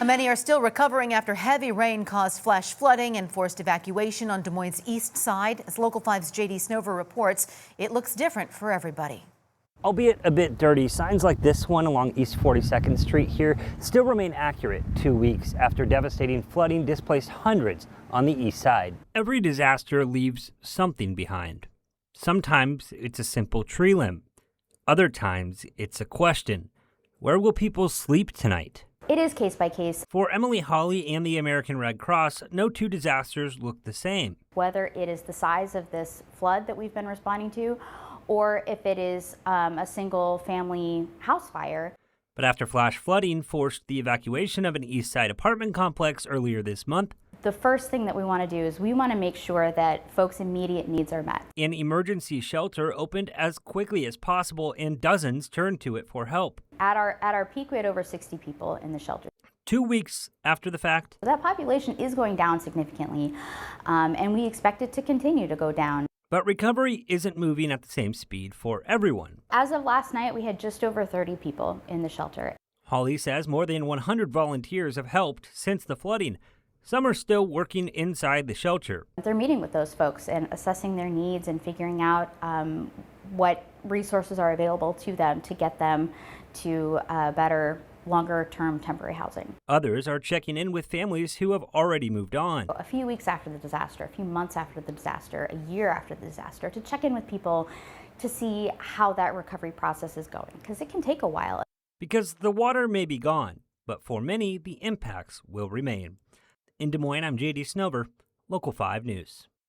Many are still recovering after heavy rain caused flash flooding and forced evacuation on Des Moines' east side. As Local 5's J.D. Snover reports, it looks different for everybody. Albeit a bit dirty, signs like this one along East 42nd Street here still remain accurate 2 weeks after devastating flooding displaced hundreds on the east side. Every disaster leaves something behind. Sometimes it's a simple tree limb. Other times it's a question: where will people sleep tonight? It is case by case. For Emily Hawley and the American Red Cross, no two disasters look the same. Whether it is the size of this flood that we've been responding to, or if it is a single family house fire. But after flash flooding forced the evacuation of an east side apartment complex earlier this month, the first thing that we want to do is we want to make sure that folks' immediate needs are met. an emergency shelter opened as quickly as possible and dozens turned to it for help. At our peak, we had over 60 people in the shelter. 2 weeks after the fact, That population is going down significantly, and we expect it to continue to go down. but recovery isn't moving at the same speed for everyone. As of last night, we had just over 30 people in the shelter. Hawley says more than 100 volunteers have helped since the flooding. Some are still working inside the shelter. They're meeting with those folks and assessing their needs and figuring out what resources are available to them to get them to better, longer-term temporary housing. Others are checking in with families who have already moved on. A few weeks after the disaster, a few months after the disaster, a year after the disaster, to check in with people to see how that recovery process is going, because it can take a while. Because the water may be gone, but for many, the impacts will remain. In Des Moines, I'm J.D. Snover, Local 5 News.